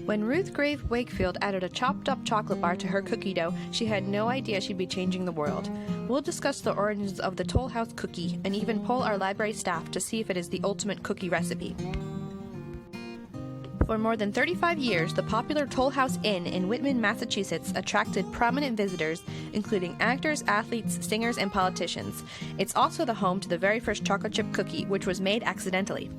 When Ruth Grave Wakefield added a chopped-up chocolate bar to her cookie dough, she had no idea she'd be changing the world. We'll discuss the origins of the Toll House cookie and even poll our library staff to see if it is the ultimate cookie recipe. For more than 35 years, the popular Toll House Inn in Whitman, Massachusetts attracted prominent visitors, including actors, athletes, singers, and politicians. It's also the home to the very first chocolate chip cookie, which was made accidentally.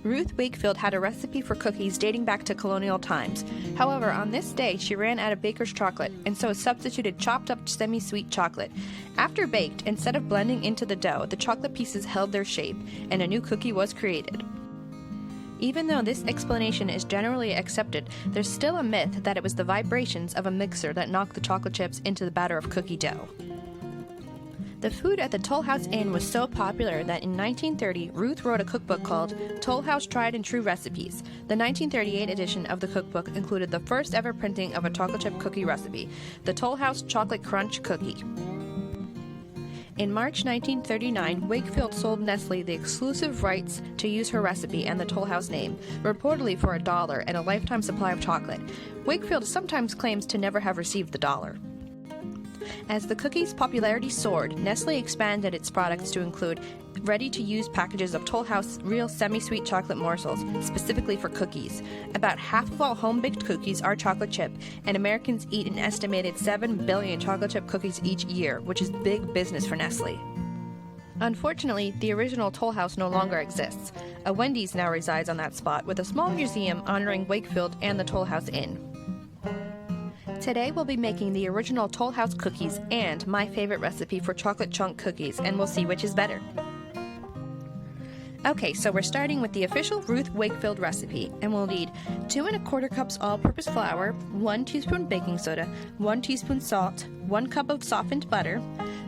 Ruth Wakefield had a recipe for cookies dating back to colonial times. However, on this day, she ran out of baker's chocolate, and so substituted chopped-up semi-sweet chocolate. After baked, instead of blending into the dough, the chocolate pieces held their shape, and a new cookie was created. Even though this explanation is generally accepted, there's still a myth that it was the vibrations of a mixer that knocked the chocolate chips into the batter of cookie dough. The food at the Toll House Inn was so popular that in 1930, Ruth wrote a cookbook called Toll House Tried and True Recipes. The 1938 edition of the cookbook included the first ever printing of a chocolate chip cookie recipe, the Toll House Chocolate Crunch Cookie. In March 1939, Wakefield sold Nestlé the exclusive rights to use her recipe and the Toll House name, reportedly for $1 and a lifetime supply of chocolate. Wakefield sometimes claims to never have received the dollar. As the cookie's popularity soared, Nestlé expanded its products to include ready-to-use packages of Toll House real semi-sweet chocolate morsels, specifically for cookies. About half of all home-baked cookies are chocolate chip, and Americans eat an estimated 7 billion chocolate chip cookies each year, which is big business for Nestlé. Unfortunately, the original Toll House no longer exists. A Wendy's now resides on that spot, with a small museum honoring Wakefield and the Toll House Inn. Today we'll be making the original Toll House cookies and my favorite recipe for chocolate chunk cookies, and we'll see which is better. Okay, so we're starting with the official Ruth Wakefield recipe, and we'll need 2 1/4 cups all-purpose flour, 1 teaspoon baking soda, 1 teaspoon salt, 1 cup of softened butter,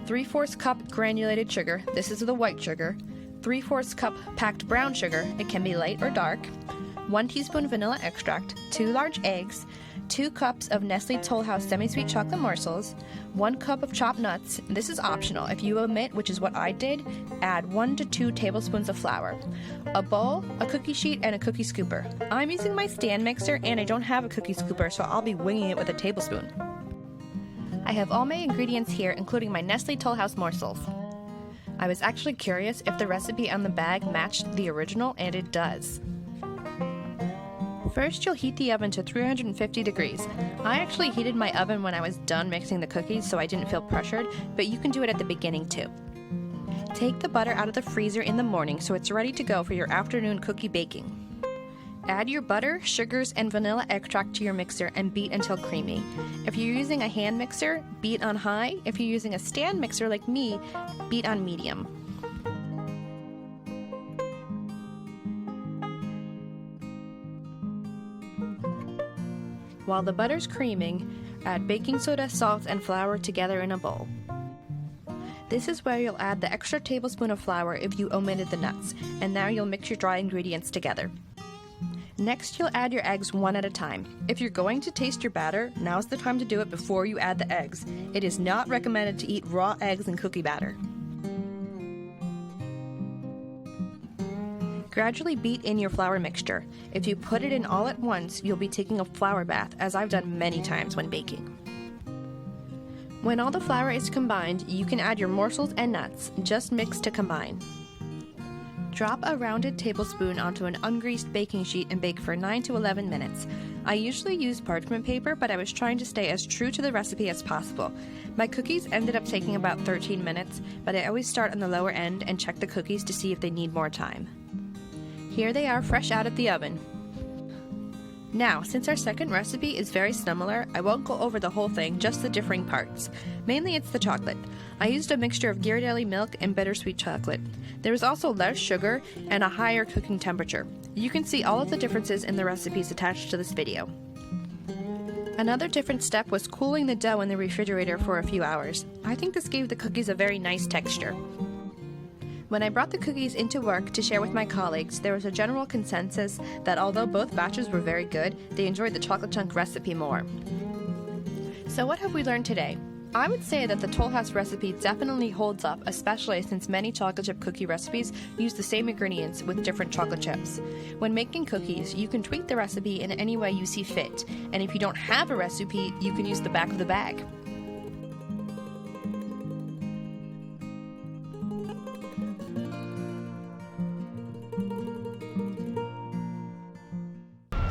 3/4 cup granulated sugar, this is the white sugar, 3/4 cup packed brown sugar, it can be light or dark, 1 teaspoon vanilla extract, 2 large eggs, 2 cups of Nestlé Toll House semi-sweet chocolate morsels, 1 cup of chopped nuts. This is optional. If you omit, which is what I did, add 1 to 2 tablespoons of flour, a bowl, a cookie sheet, and a cookie scooper. I'm using my stand mixer and I don't have a cookie scooper, so I'll be winging it with a tablespoon. I have all my ingredients here, including my Nestlé Toll House morsels. I was actually curious if the recipe on the bag matched the original, and it does. First, you'll heat the oven to 350 degrees. I actually heated my oven when I was done mixing the cookies so I didn't feel pressured, but you can do it at the beginning too. Take the butter out of the freezer in the morning so it's ready to go for your afternoon cookie baking. Add your butter, sugars, and vanilla extract to your mixer and beat until creamy. If you're using a hand mixer, beat on high. If you're using a stand mixer like me, beat on medium. While the butter's creaming, add baking soda, salt, and flour together in a bowl. This is where you'll add the extra tablespoon of flour if you omitted the nuts, and now you'll mix your dry ingredients together. Next, you'll add your eggs one at a time. If you're going to taste your batter, now's the time to do it before you add the eggs. It is not recommended to eat raw eggs in cookie batter. Gradually beat in your flour mixture. If you put it in all at once, you'll be taking a flour bath, as I've done many times when baking. When all the flour is combined, you can add your morsels and nuts. Just mix to combine. Drop a rounded tablespoon onto an ungreased baking sheet and bake for 9 to 11 minutes. I usually use parchment paper, but I was trying to stay as true to the recipe as possible. My cookies ended up taking about 13 minutes, but I always start on the lower end and check the cookies to see if they need more time. Here they are fresh out of the oven. Now, since our second recipe is very similar, I won't go over the whole thing, just the differing parts. Mainly it's the chocolate. I used a mixture of Ghirardelli milk and bittersweet chocolate. There is also less sugar and a higher cooking temperature. You can see all of the differences in the recipes attached to this video. Another different step was cooling the dough in the refrigerator for a few hours. I think this gave the cookies a very nice texture. When I brought the cookies into work to share with my colleagues, there was a general consensus that although both batches were very good, they enjoyed the chocolate chunk recipe more. So what have we learned today? I would say that the Toll House recipe definitely holds up, especially since many chocolate chip cookie recipes use the same ingredients with different chocolate chips. When making cookies, you can tweak the recipe in any way you see fit, and if you don't have a recipe, you can use the back of the bag.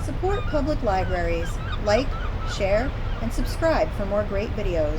Support public libraries. Like, share, and subscribe for more great videos.